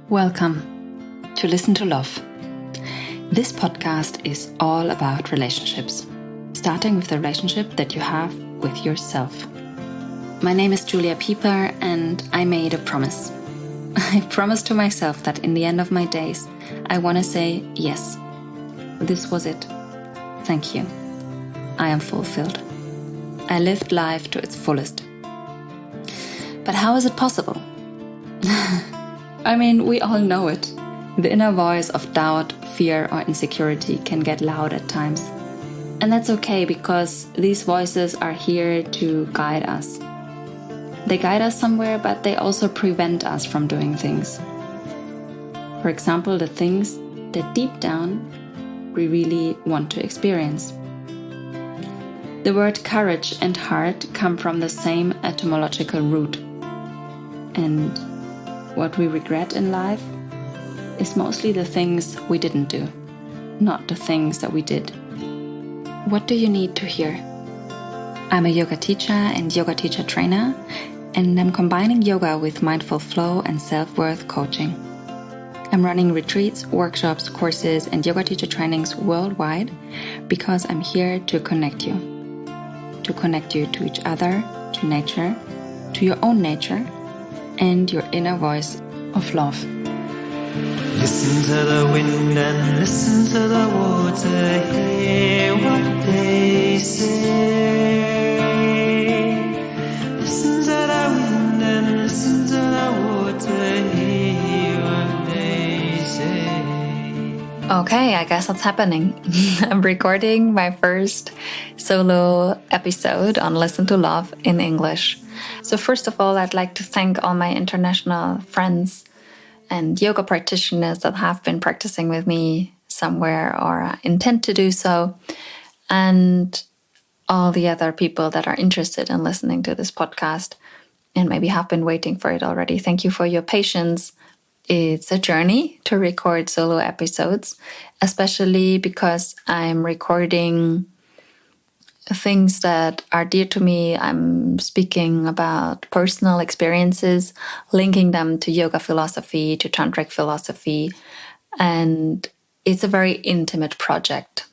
Welcome to Listen to Love. This podcast is all about relationships, starting with the relationship that you have with yourself. My name is Julia Pieper and I made a promise. I promised to myself that in the end of my days, I want to say, yes, this was it. Thank you. I am fulfilled. I lived life to its fullest. But how is it possible? I mean, we all know it. The inner voice of doubt, fear, or insecurity can get loud at times. And that's okay, because these voices are here to guide us. They guide us somewhere, but they also prevent us from doing things. For example, the things that deep down we really want to experience. The word courage and heart come from the same etymological root. And what we regret in life is mostly the things we didn't do, not the things that we did. What do you need to hear? I'm a yoga teacher and yoga teacher trainer, and I'm combining yoga with mindful flow and self-worth coaching. I'm running retreats, workshops, courses, and yoga teacher trainings worldwide because I'm here to connect you. To connect you to each other, to nature, to your own nature, and your inner voice of love. Listen to the wind and listen to the water, hear what they say. Listen to the wind and listen to the water, hear what they say. Okay, I guess that's happening. I'm recording my first solo episode on Listen to Love in English. So first of all, I'd like to thank all my international friends and yoga practitioners that have been practicing with me somewhere or intend to do so, and all the other people that are interested in listening to this podcast and maybe have been waiting for it already. Thank you for your patience. It's a journey to record solo episodes, especially because I'm recording things that are dear to me. I'm speaking about personal experiences, linking them to yoga philosophy, to tantric philosophy, and it's a very intimate project.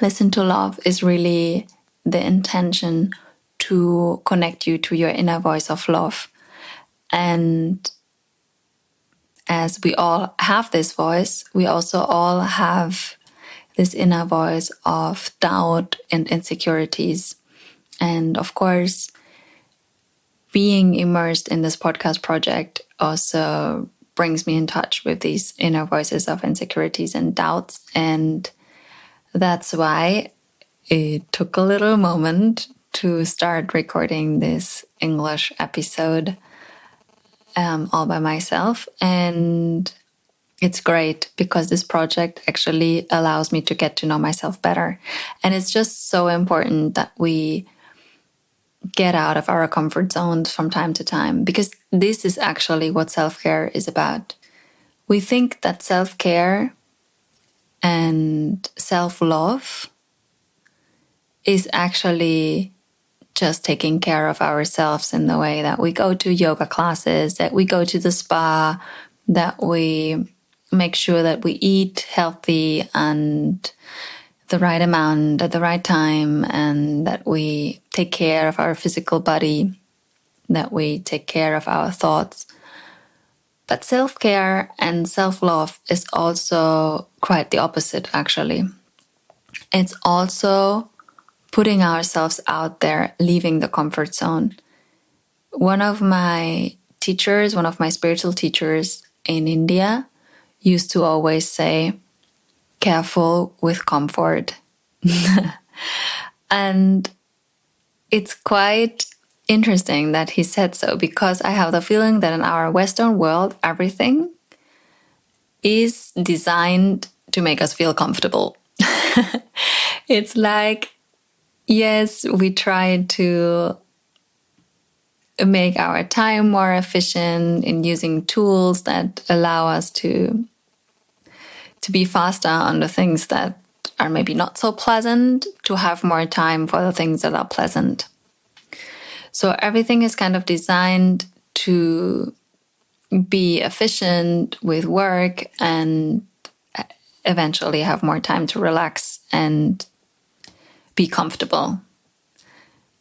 Listen to Love is really the intention to connect you to your inner voice of love. And as we all have this voice, we also all have this inner voice of doubt and insecurities. And of course, being immersed in this podcast project also brings me in touch with these inner voices of insecurities and doubts. And that's why it took a little moment to start recording this English episode all by myself. And it's great because this project actually allows me to get to know myself better. And it's just so important that we get out of our comfort zones from time to time, because this is actually what self-care is about. We think that self-care and self-love is actually just taking care of ourselves in the way that we go to yoga classes, that we go to the spa, that we make sure that we eat healthy and the right amount at the right time, and that we take care of our physical body, that we take care of our thoughts. But self-care and self-love is also quite the opposite, actually. It's also putting ourselves out there, leaving the comfort zone. One of my teachers, one of my spiritual teachers in India, used to always say, careful with comfort. And it's quite interesting that he said so, because I have the feeling that in our Western world, everything is designed to make us feel comfortable. It's like, yes, we try to make our time more efficient in using tools that allow us to be faster on the things that are maybe not so pleasant, to have more time for the things that are pleasant. So everything is kind of designed to be efficient with work and eventually have more time to relax and be comfortable.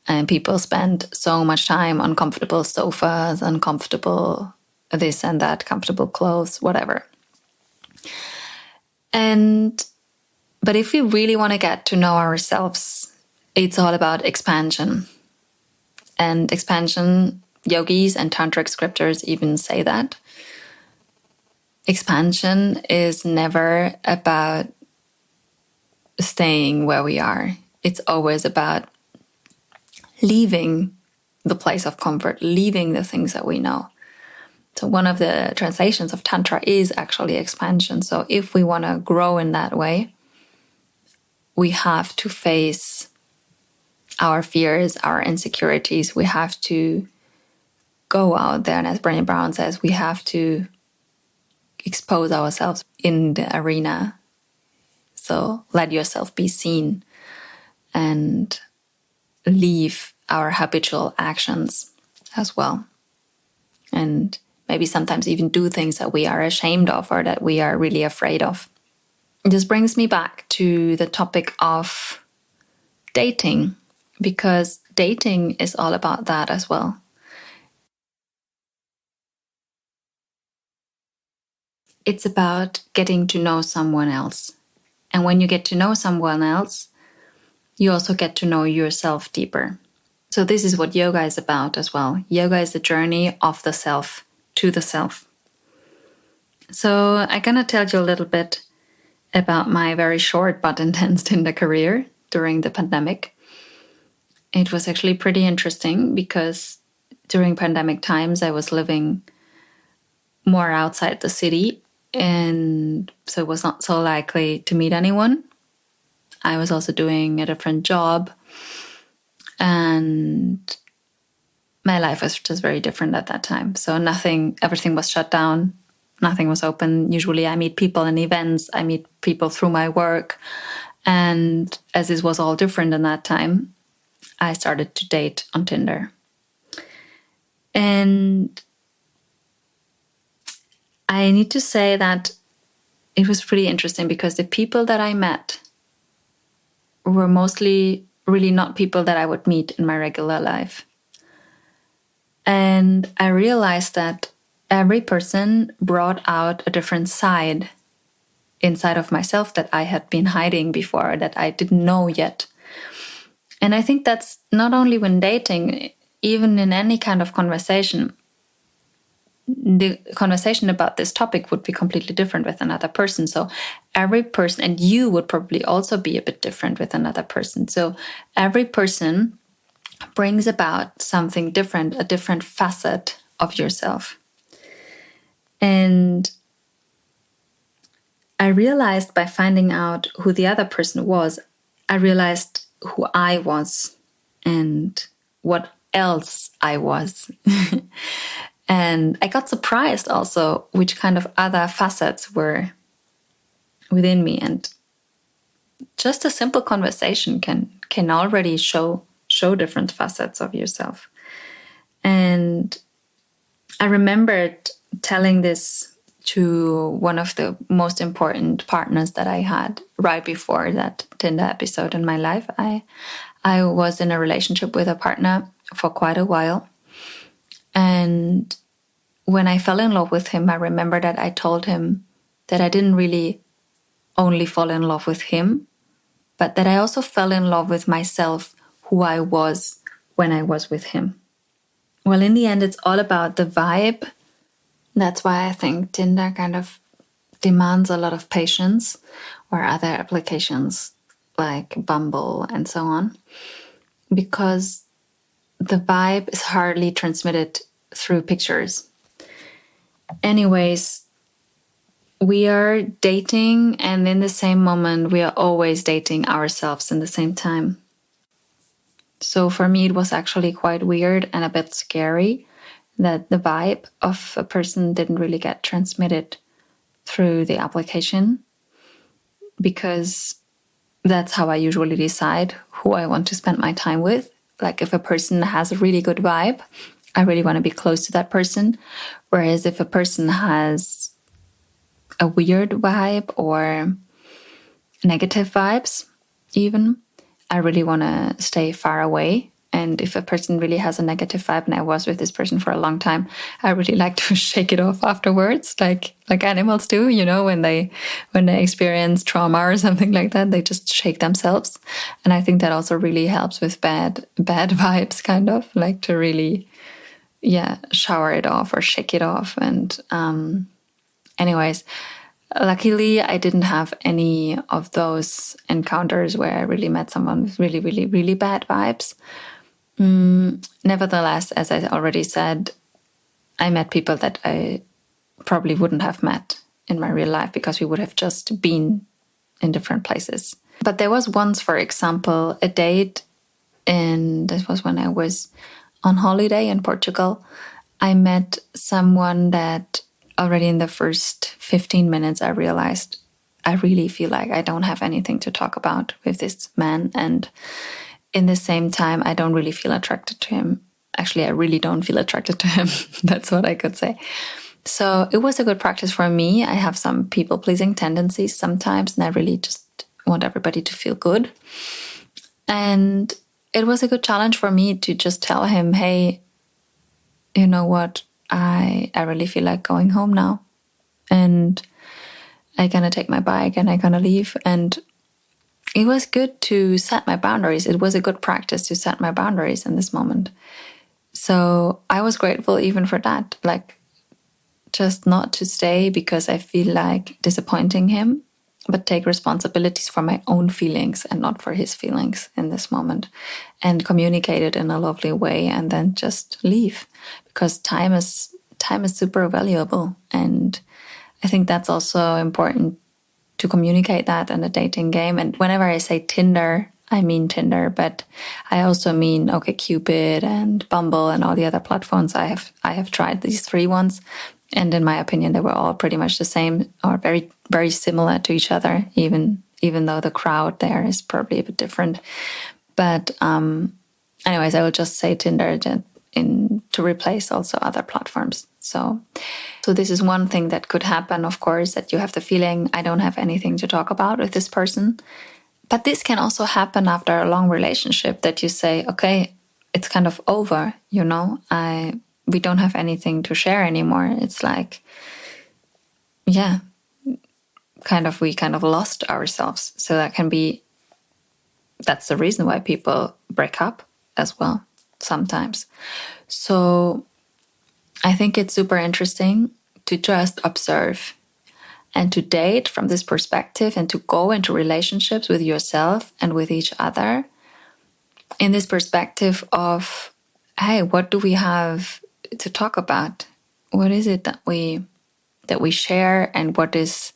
And people spend so much time on comfortable sofas, uncomfortable this and that, comfortable clothes, whatever. But if we really want to get to know ourselves, it's all about expansion. And expansion, yogis and tantric scriptures even say that. Expansion is never about staying where we are. It's always about leaving the place of comfort, leaving the things that we know. So one of the translations of Tantra is actually expansion. So if we want to grow in that way, we have to face our fears, our insecurities. We have to go out there. And as Brené Brown says, we have to expose ourselves in the arena. So let yourself be seen and leave our habitual actions as well. And maybe sometimes even do things that we are ashamed of or that we are really afraid of. This brings me back to the topic of dating, because dating is all about that as well. It's about getting to know someone else. And when you get to know someone else, you also get to know yourself deeper. So this is what yoga is about as well. Yoga is the journey of the self to the self. So I'm going to tell you a little bit about my very short but intense Tinder career during the pandemic. It was actually pretty interesting because during pandemic times, I was living more outside the city, and so it was not so likely to meet anyone. I was also doing a different job, and my life was just very different at that time. So everything was shut down. Nothing was open. Usually I meet people in events. I meet people through my work. And as this was all different in that time, I started to date on Tinder. And I need to say that it was pretty interesting because the people that I met were mostly really not people that I would meet in my regular life. And I realized that every person brought out a different side inside of myself that I had been hiding before, that I didn't know yet. And I think that's not only when dating, even in any kind of conversation. The conversation about this topic would be completely different with another person. So every person, and you would probably also be a bit different with another person. So every person brings about something different, a different facet of yourself. And I realized by finding out who the other person was, I realized who I was and what else I was. And I got surprised also which kind of other facets were within me. And just a simple conversation can already show different facets of yourself. And I remembered telling this to one of the most important partners that I had right before that Tinder episode in my life. I was in a relationship with a partner for quite a while. And when I fell in love with him, I remember that I told him that I didn't really only fall in love with him, but that I also fell in love with myself, who I was when I was with him. Well, in the end, it's all about the vibe. That's why I think Tinder kind of demands a lot of patience, or other applications like Bumble and so on, because the vibe is hardly transmitted through pictures. Anyways, we are dating, and in the same moment, we are always dating ourselves in the same time. So for me, it was actually quite weird and a bit scary that the vibe of a person didn't really get transmitted through the application, because that's how I usually decide who I want to spend my time with. Like if a person has a really good vibe, I really want to be close to that person. Whereas if a person has a weird vibe or negative vibes, even, I really want to stay far away. And if a person really has a negative vibe, and I was with this person for a long time, I really like to shake it off afterwards, like animals do, you know, when they experience trauma or something like that, they just shake themselves. And I think that also really helps with bad vibes, kind of like to really, shower it off or shake it off. And anyways, luckily, I didn't have any of those encounters where I really met someone with really, really, really bad vibes. Nevertheless, as I already said, I met people that I probably wouldn't have met in my real life because we would have just been in different places. But there was once, for example, a date, and this was when I was on holiday in Portugal. I met someone that already in the first 15 minutes, I realized I really feel like I don't have anything to talk about with this man. And in the same time, I don't really feel attracted to him. Actually, I really don't feel attracted to him. That's what I could say. So it was a good practice for me. I have some people-pleasing tendencies sometimes, and I really just want everybody to feel good. And it was a good challenge for me to just tell him, hey, you know what? I really feel like going home now. And I'm going to take my bike and I'm going to leave. And it was good to set my boundaries. It was a good practice to set my boundaries in this moment. So I was grateful even for that, like just not to stay because I feel like disappointing him, but take responsibilities for my own feelings and not for his feelings in this moment, and communicate it in a lovely way and then just leave, because time is super valuable. And I think that's also important to communicate that in a dating game. And whenever I say Tinder, I mean Tinder, but I also mean OkCupid and Bumble and all the other platforms. I have tried these 3 ones, and in my opinion, they were all pretty much the same or very, very similar to each other, even though the crowd there is probably a bit different. But anyways, I will just say Tinder to replace also other platforms. So this is one thing that could happen, of course, that you have the feeling I don't have anything to talk about with this person. But this can also happen after a long relationship, that you say, okay, it's kind of over, you know, we don't have anything to share anymore. It's like, we kind of lost ourselves. So that's the reason why people break up as well sometimes. So I think it's super interesting to just observe and to date from this perspective, and to go into relationships with yourself and with each other in this perspective of, hey, what do we have to talk about? What is it that we share, and what is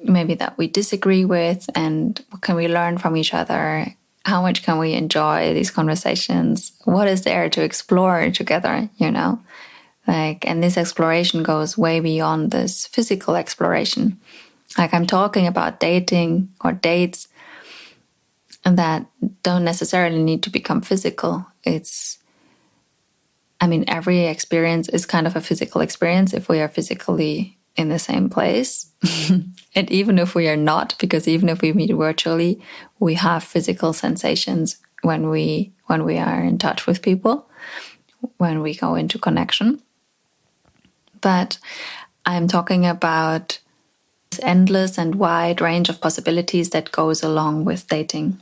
maybe that we disagree with, and what can we learn from each other? How much can we enjoy these conversations? What is there to explore together, you know? And this exploration goes way beyond this physical exploration. Like, I'm talking about dating or dates, and that don't necessarily need to become physical. Every experience is kind of a physical experience if we are physically in the same place. And even if we are not, because even if we meet virtually, we have physical sensations when we are in touch with people, when we go into connection. But I'm talking about this endless and wide range of possibilities that goes along with dating.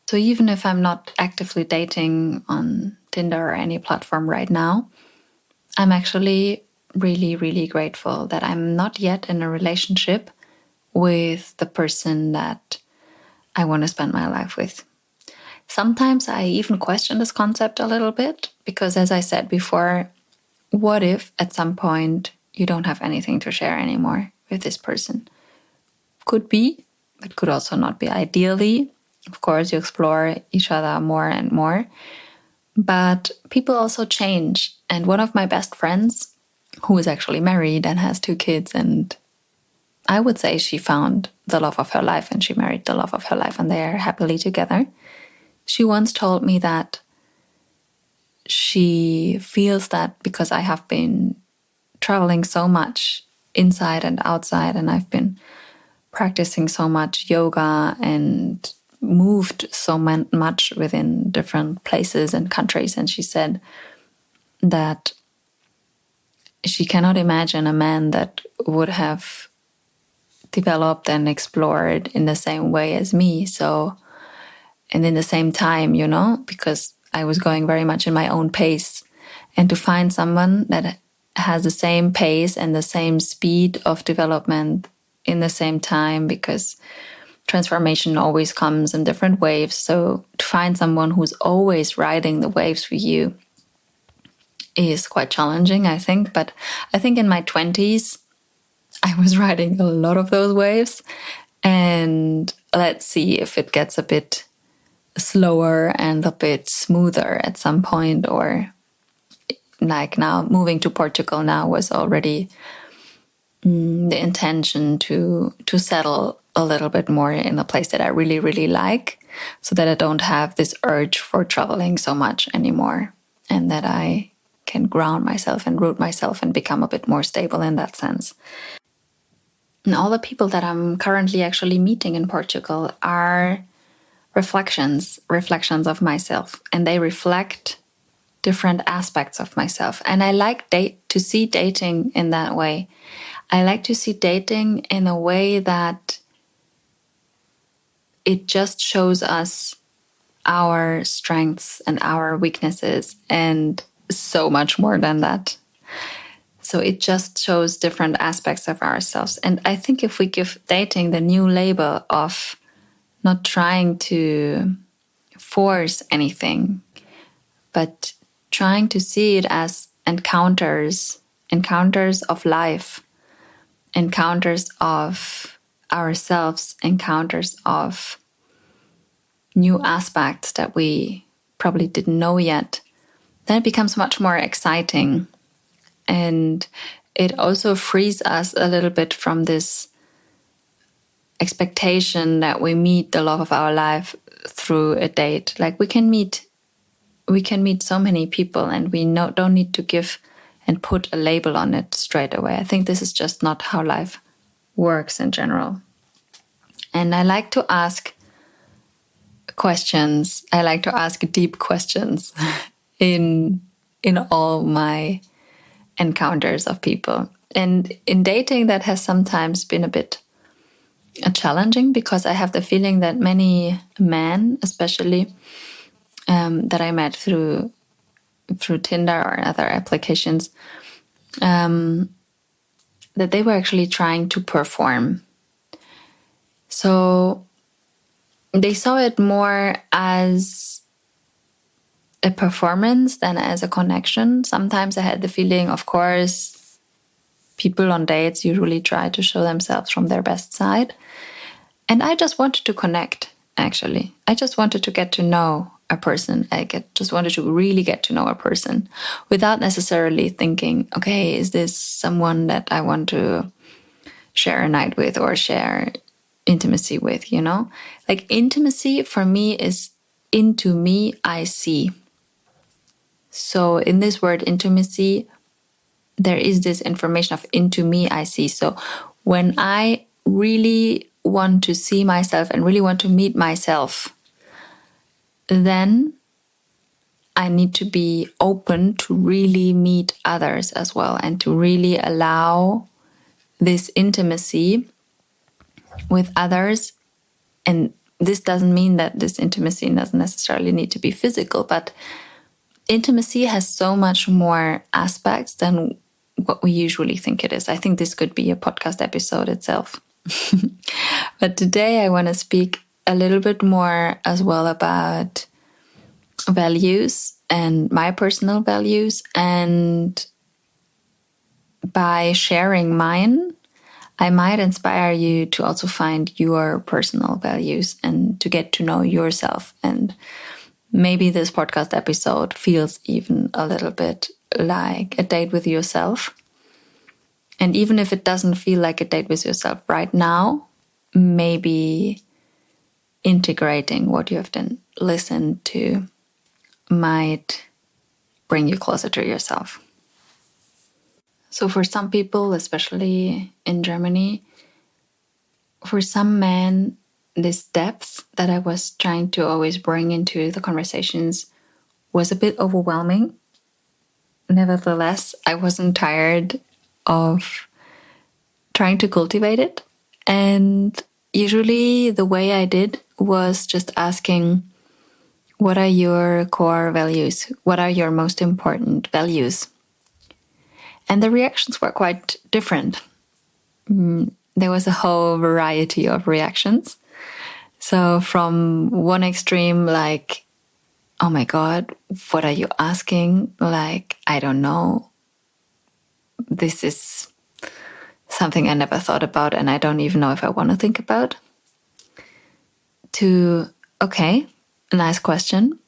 So even if I'm not actively dating on Tinder or any platform right now, I'm actually really, really grateful that I'm not yet in a relationship with the person that I want to spend my life with. Sometimes I even question this concept a little bit, because as I said before, what if at some point you don't have anything to share anymore with this person? Could be, but could also not be. Ideally, of course, you explore each other more and more. But people also change. And one of my best friends, who is actually married and has 2 kids, and I would say she found the love of her life and she married the love of her life and they are happily together. She once told me that she feels that because I have been traveling so much inside and outside, and I've been practicing so much yoga and moved so much within different places and countries. And she said that she cannot imagine a man that would have developed and explored in the same way as me. So, and in the same time, you know, because I was going very much in my own pace. And to find someone that has the same pace and the same speed of development in the same time, because transformation always comes in different waves. So to find someone who's always riding the waves with you is quite challenging, I think. But I think in my 20s, I was riding a lot of those waves. And let's see if it gets a bit slower and a bit smoother at some point, or like now moving to Portugal now was already the intention to settle a little bit more in a place that I really, really like, so that I don't have this urge for traveling so much anymore, and that I can ground myself and root myself and become a bit more stable in that sense. And all the people that I'm currently actually meeting in Portugal are reflections of myself, and they reflect different aspects of myself. And I like to see dating in that way. I like to see dating in a way that it just shows us our strengths and our weaknesses, and so much more than that. So it just shows different aspects of ourselves. And I think if we give dating the new label of not trying to force anything, but trying to see it as encounters of life, encounters of ourselves, encounters of new aspects that we probably didn't know yet, then it becomes much more exciting. And it also frees us a little bit from this expectation that we meet the love of our life through a date. Like we can meet so many people, and we don't need to give and put a label on it straight away. I think this is just not how life works in general. And I like to ask questions. I like to ask deep questions in all my encounters of people. And in dating, that has sometimes been a bit challenging, because I have the feeling that many men, especially that I met through Tinder or other applications, that they were actually trying to perform. So they saw it more as a performance than as a connection. Sometimes I had the feeling, of course, people on dates usually try to show themselves from their best side. And I just wanted to connect, actually. I just wanted to get to know a person. Just wanted to really get to know a person without necessarily thinking, okay, is this someone that I want to share a night with or share intimacy with, you know? Like intimacy for me is into me, I see. So in this word intimacy, there is this information of into me, I see. So when I really want to see myself and really want to meet myself, then I need to be open to really meet others as well, and to really allow this intimacy with others. And this doesn't mean that this intimacy doesn't necessarily need to be physical, but intimacy has so much more aspects than what we usually think it is. I think this could be a podcast episode itself. But today I want to speak a little bit more as well about values and my personal values. And by sharing mine, I might inspire you to also find your personal values and to get to know yourself. And maybe this podcast episode feels even a little bit like a date with yourself. And even if it doesn't feel like a date with yourself right now, maybe integrating what you have then listened to might bring you closer to yourself. So for some people, especially in Germany, for some men, this depth that I was trying to always bring into the conversations was a bit overwhelming. Nevertheless, I wasn't tired of trying to cultivate it. And usually the way I did was just asking, what are your core values? What are your most important values? And the reactions were quite different. There was a whole variety of reactions. So from one extreme, like, oh my God, what are you asking? Like, I don't know. This is something I never thought about, and I don't even know if I want to think about. To, okay, nice question.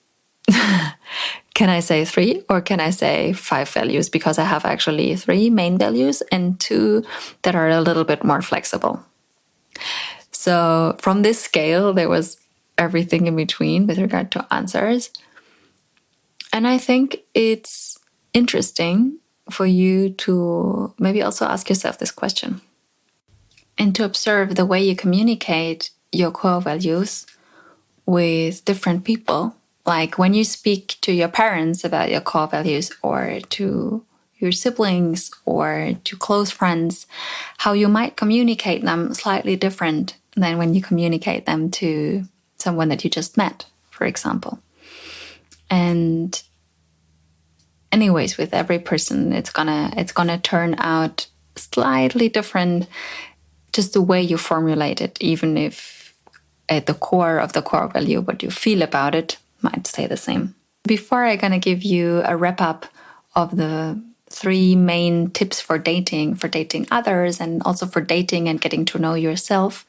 Can I say 3 or can I say 5 values? Because I have actually 3 main values and 2 that are a little bit more flexible. So from this scale, there was everything in between with regard to answers. And I think it's interesting for you to maybe also ask yourself this question and to observe the way you communicate your core values with different people. Like when you speak to your parents about your core values, or to your siblings, or to close friends, how you might communicate them slightly different than when you communicate them to someone that you just met, for example. And anyways, with every person, it's gonna turn out slightly different, just the way you formulate it, even if at the core of the core value, what you feel about it might stay the same. Before I'm gonna give you a wrap up of the 3 main tips for dating others, and also for dating and getting to know yourself,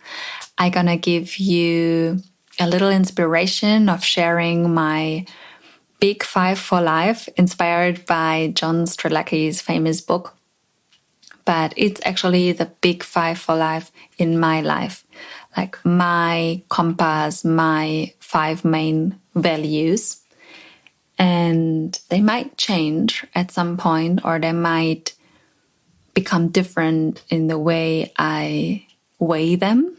I'm gonna give you a little inspiration of sharing my Big 5 for life, inspired by John Strelecky's famous book. But it's actually the Big 5 for life in my life, like my compass, my 5 main values. And they might change at some point, or they might become different in the way I weigh them.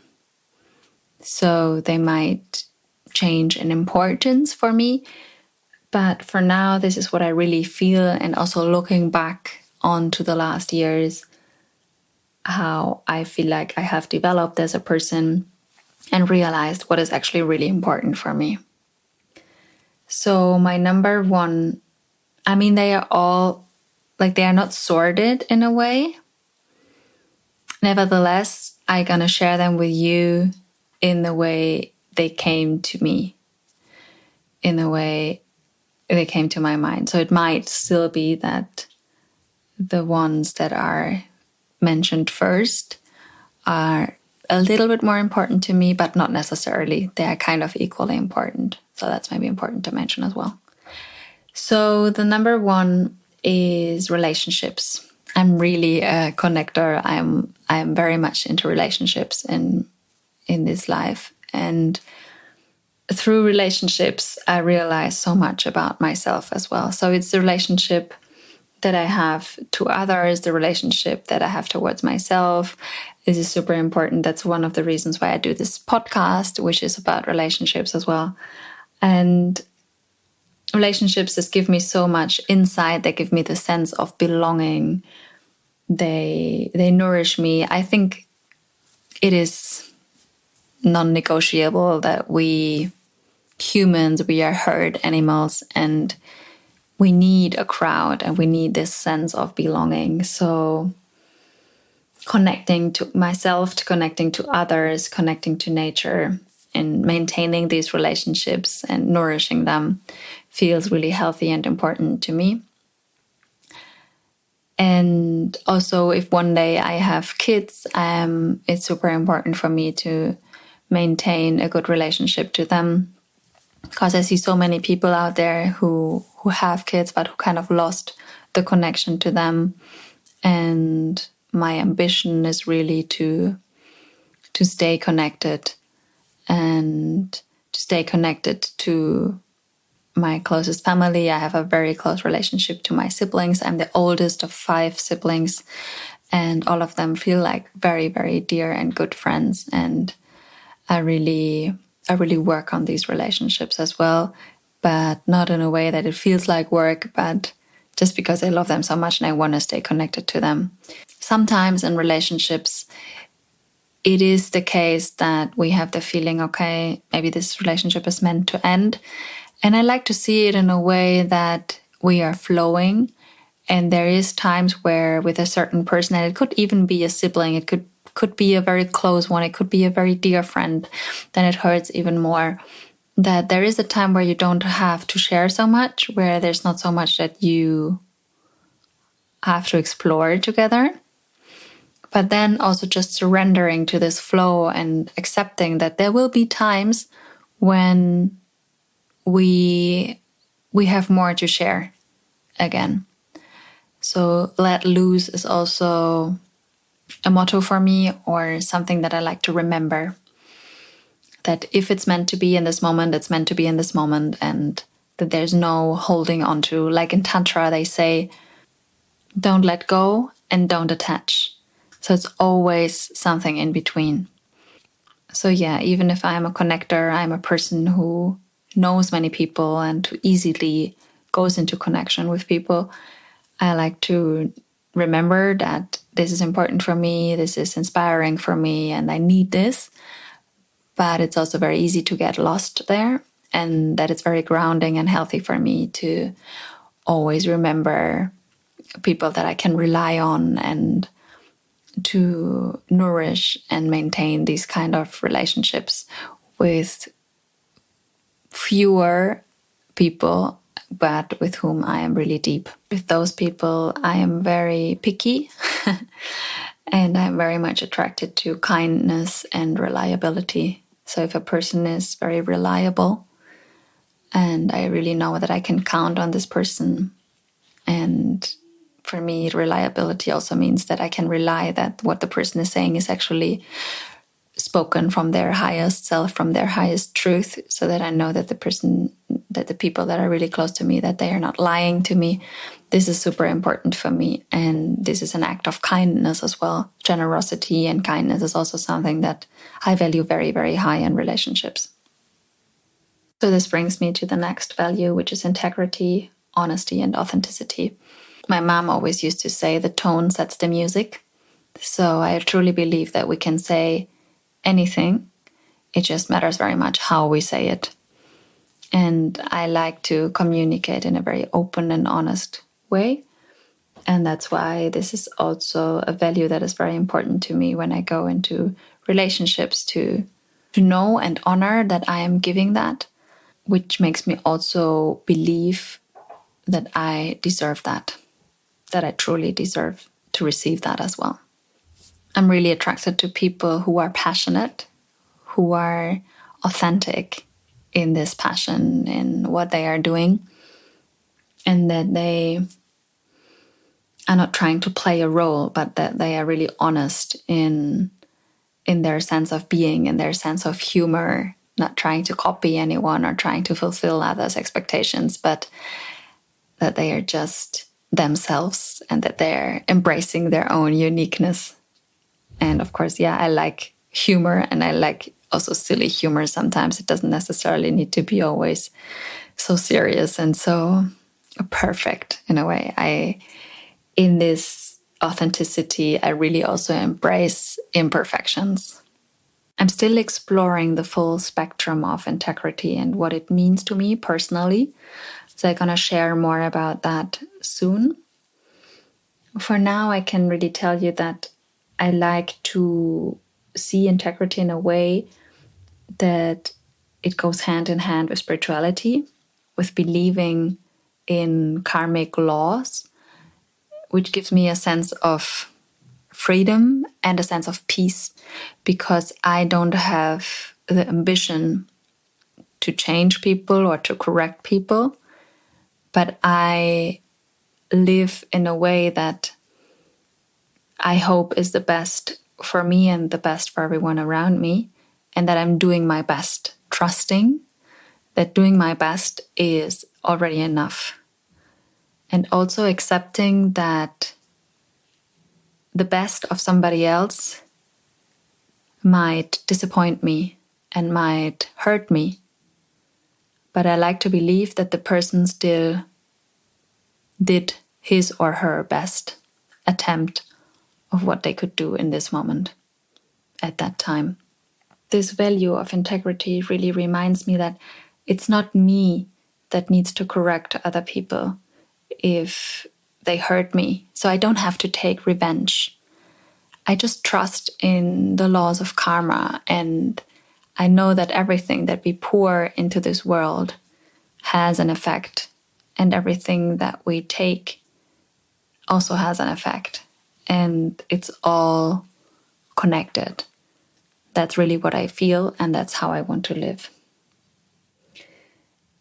So they might change in importance for me. But for now, this is what I really feel. And also looking back onto the last years, how I feel like I have developed as a person and realized what is actually really important for me. So my number 1, I mean, they are all, like, they are not sorted in a way. Nevertheless, I'm gonna share them with you in the way they came to me, in the way they came to my mind. So it might still be that the ones that are mentioned first are a little bit more important to me, but not necessarily. They are kind of equally important. So that's maybe important to mention as well. So the number 1 is relationships. I'm really a connector. I'm very much into relationships in this life. And through relationships, I realize so much about myself as well. So it's the relationship that I have to others, the relationship that I have towards myself. This is super important. That's one of the reasons why I do this podcast, which is about relationships as well. And relationships just give me so much insight. They give me the sense of belonging. They nourish me. I think it is non-negotiable that we humans, we are herd animals, and we need a crowd and we need this sense of belonging. So connecting to myself, to connecting to others, connecting to nature, and maintaining these relationships and nourishing them feels really healthy and important to me. And also, if one day I have kids, it's super important for me to maintain a good relationship to them, because I see so many people out there who have kids but who kind of lost the connection to them. And my ambition is really to stay connected, and to stay connected to my closest family. I have a very close relationship to my siblings. I'm the oldest of 5 siblings, and all of them feel like very, very dear and good friends. And I really work on these relationships as well, but not in a way that it feels like work, but just because I love them so much and I want to stay connected to them. Sometimes in relationships, it is the case that we have the feeling, okay, maybe this relationship is meant to end. And I like to see it in a way that we are flowing. And there is times where with a certain person, and it could even be a sibling, it could be a very close one, it could be a very dear friend, then it hurts even more. That there is a time where you don't have to share so much, where there's not so much that you have to explore together. But then also just surrendering to this flow and accepting that there will be times when we have more to share again. So let loose is also a motto for me, or something that I like to remember. That if it's meant to be in this moment, it's meant to be in this moment, and that there's no holding on to. Like in Tantra, they say, don't let go and don't attach. So it's always something in between. So yeah, even if I'm a connector, I'm a person who knows many people and who easily goes into connection with people, I like to remember that this is important for me, this is inspiring for me, and I need this. But it's also very easy to get lost there, and that it's very grounding and healthy for me to always remember people that I can rely on, and to nourish and maintain these kind of relationships with fewer people, but with whom I am really deep. With those people, I am very picky and I'm very much attracted to kindness and reliability. So if a person is very reliable and I really know that I can count on this person, and for me, reliability also means that I can rely that what the person is saying is actually spoken from their highest self, from their highest truth, so that I know that the people that are really close to me, that they are not lying to me. This is super important for me. And this is an act of kindness as well. Generosity and kindness is also something that I value very, very high in relationships. So this brings me to the next value, which is integrity, honesty, and authenticity. My mom always used to say the tone sets the music. So I truly believe that we can say anything. It just matters very much how we say it. And I like to communicate in a very open and honest way. And that's why this is also a value that is very important to me when I go into relationships, to know and honor that I am giving that, which makes me also believe that I deserve that I truly deserve to receive that as well. I'm really attracted to people who are passionate, who are authentic in this passion, in what they are doing, and that they are not trying to play a role, but that they are really honest in their sense of being, in their sense of humor, not trying to copy anyone or trying to fulfill others' expectations, but that they are just themselves and that they're embracing their own uniqueness. And of course, I like humor, and I like also silly humor sometimes. It doesn't necessarily need to be always so serious and so perfect in a way. In this authenticity, I really also embrace imperfections. I'm still exploring the full spectrum of integrity and what it means to me personally. So I'm going to share more about that soon. For now, I can really tell you that I like to see integrity in a way that it goes hand in hand with spirituality, with believing in karmic laws, which gives me a sense of freedom and a sense of peace, because I don't have the ambition to change people or to correct people, but I live in a way that I hope is the best for me and the best for everyone around me, and that I'm doing my best, trusting that doing my best is already enough. And also accepting that the best of somebody else might disappoint me and might hurt me. But I like to believe that the person still did his or her best attempt of what they could do in this moment at that time. This value of integrity really reminds me that it's not me that needs to correct other people if they hurt me. So I don't have to take revenge. I just trust in the laws of karma, and I know that everything that we pour into this world has an effect, and everything that we take also has an effect, and it's all connected. That's really what I feel, and that's how I want to live.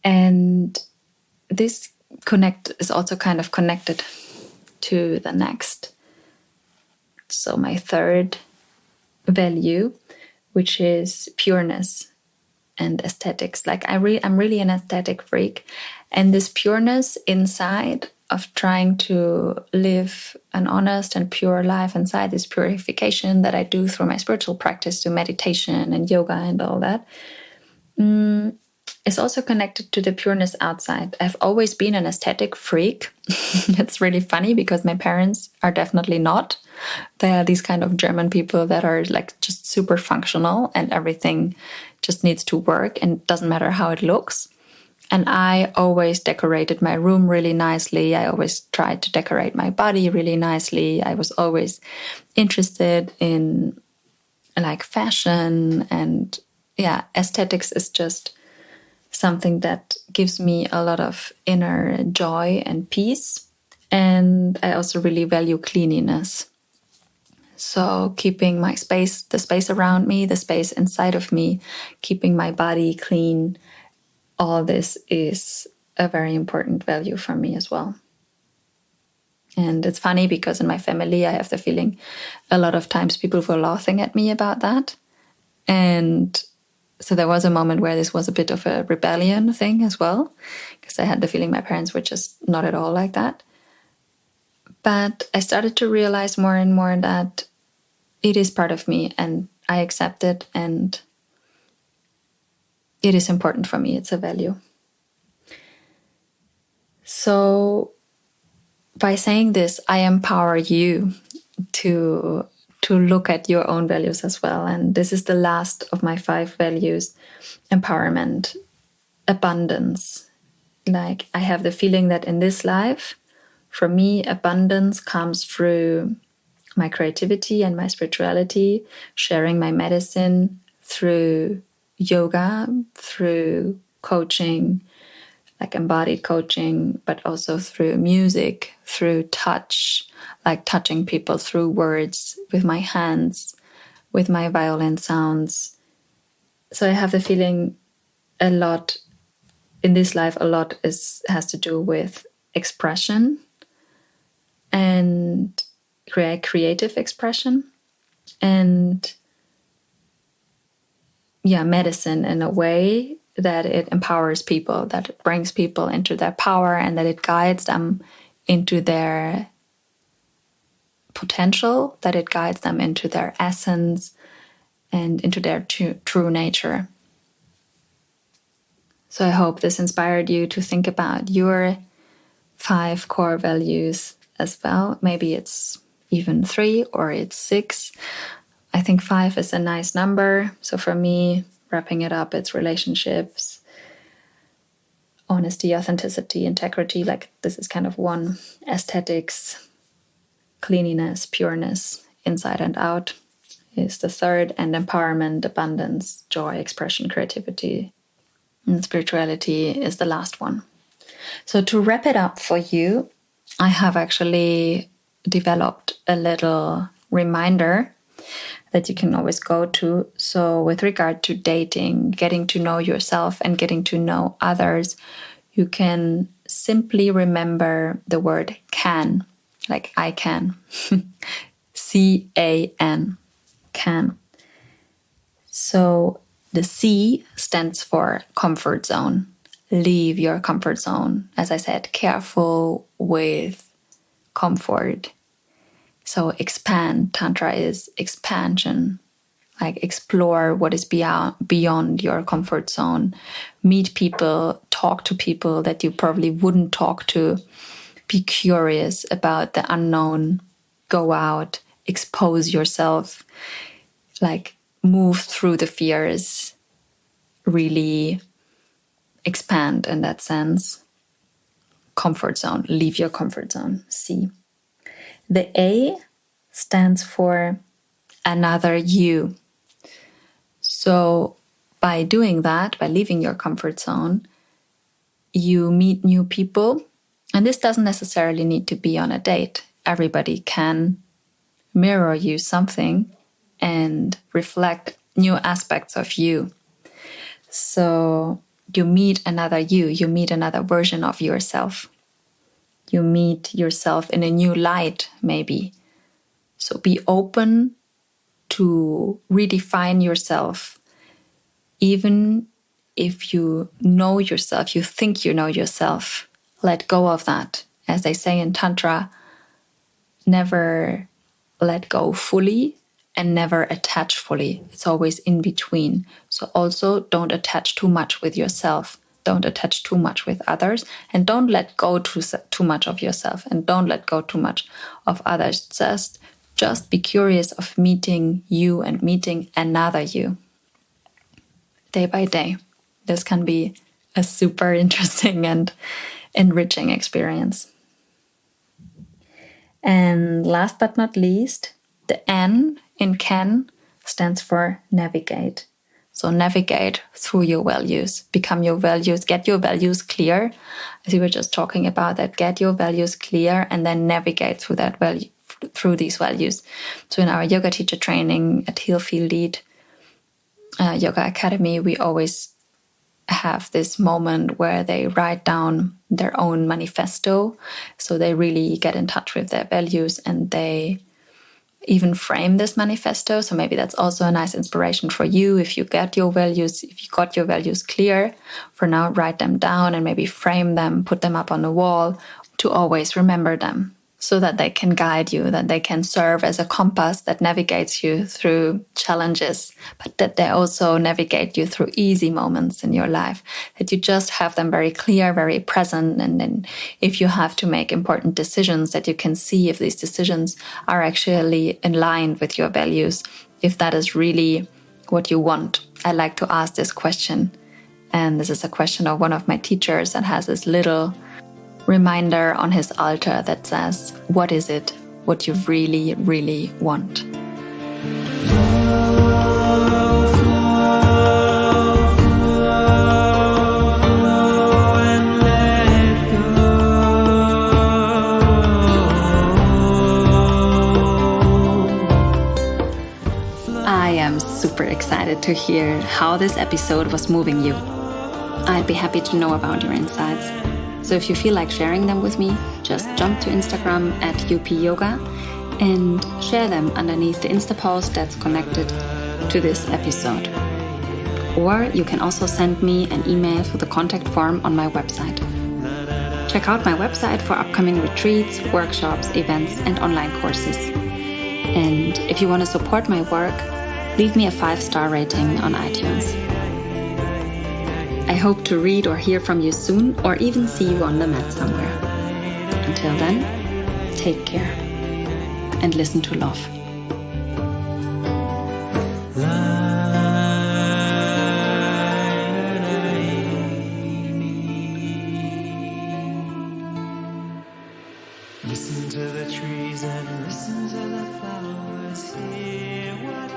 And this connect is also kind of connected to the next. So my third value, which is pureness and aesthetics. Like I'm really an aesthetic freak, and this pureness inside of trying to live an honest and pure life inside, this purification that I do through my spiritual practice, through meditation and yoga and all that, is also connected to the pureness outside. I've always been an aesthetic freak. It's really funny because my parents are definitely not. They are these kind of German people that are like just super functional and everything just needs to work and doesn't matter how it looks. And I always decorated my room really nicely. I always tried to decorate my body really nicely. I was always interested in like fashion, and yeah, aesthetics is just something that gives me a lot of inner joy and peace. And I also really value cleanliness. So keeping my space, the space around me, the space inside of me, keeping my body clean, all this is a very important value for me as well. And it's funny because in my family, I have the feeling a lot of times people were laughing at me about that. And so there was a moment where this was a bit of a rebellion thing as well, because I had the feeling my parents were just not at all like that. But I started to realize more and more that it is part of me and I accept it, and it is important for me. It's a value. So by saying this, I empower you to look at your own values as well. And this is the last of my 5 values: empowerment, abundance. Like I have the feeling that in this life, for me, abundance comes through my creativity and my spirituality, sharing my medicine through yoga, through coaching, like embodied coaching, but also through music, through touch, like touching people through words, with my hands, with my violin sounds. So I have the feeling a lot in this life, a lot has to do with expression and creative expression, and medicine in a way that it empowers people, that it brings people into their power, and that it guides them into their potential, that it guides them into their essence and into their true nature. So I hope this inspired you to think about your 5 core values as well. Maybe it's even 3 or it's 6. I think 5 is a nice number. So for me, wrapping it up, it's relationships, honesty, authenticity, integrity. Like this is kind of 1. Aesthetics, cleanliness, pureness, inside and out is the 3rd. And empowerment, abundance, joy, expression, creativity, and spirituality is the last one. So to wrap it up for you, I have actually developed a little reminder that you can always go to. So with regard to dating, getting to know yourself and getting to know others, you can simply remember the word can, like I can. C-A-N, can. So The C stands for comfort zone. Leave your comfort zone. As I said, careful with comfort. So expand. Tantra is expansion. Like explore what is beyond your comfort zone. Meet people, talk to people that you probably wouldn't talk to. Be curious about the unknown. Go out, expose yourself, like move through the fears, really expand in that sense. Comfort zone, leave your comfort zone. C. The A stands for another you. So by doing that, by leaving your comfort zone, you meet new people. And this doesn't necessarily need to be on a date. Everybody can mirror you something and reflect new aspects of you. So you meet another you meet another version of yourself. You meet yourself in a new light, maybe. So be open to redefine yourself. Even if you know yourself, you think you know yourself, let go of that. As they say in Tantra, never let go fully and never attach fully. It's always in between. So also don't attach too much with yourself. Don't attach too much with others. And don't let go too much of yourself. And don't let go too much of others. Just be curious of meeting you and meeting another you. Day by day. This can be a super interesting and enriching experience. And last but not least, the N in can stands for navigate. So navigate through your values, become your values, get your values clear. As we were just talking about that, get your values clear and then navigate through that value, through these values. So in our yoga teacher training at Heal Feel Lead Yoga Academy, we always have this moment where they write down their own manifesto. So they really get in touch with their values and they even frame this manifesto. So maybe that's also a nice inspiration for you. If you got your values clear, for now, write them down and maybe frame them, put them up on the wall to always remember them, so that they can guide you, that they can serve as a compass that navigates you through challenges, but that they also navigate you through easy moments in your life, that you just have them very clear, very present. And then if you have to make important decisions, that you can see if these decisions are actually in line with your values, if that is really what you want. I like to ask this question. And this is a question of one of my teachers that has this little reminder on his altar that says, what is it, what you really, really want? I am super excited to hear how this episode was moving you. I'd be happy to know about your insights. So if you feel like sharing them with me, just jump to Instagram at UPYoga and share them underneath the Insta post that's connected to this episode. Or you can also send me an email through the contact form on my website. Check out my website for upcoming retreats, workshops, events, and online courses. And if you want to support my work, leave me a 5-star rating on iTunes. I hope to read or hear from you soon, or even see you on the mat somewhere. Until then, take care and listen to love. Listen to the trees and listen to the flowers, hear what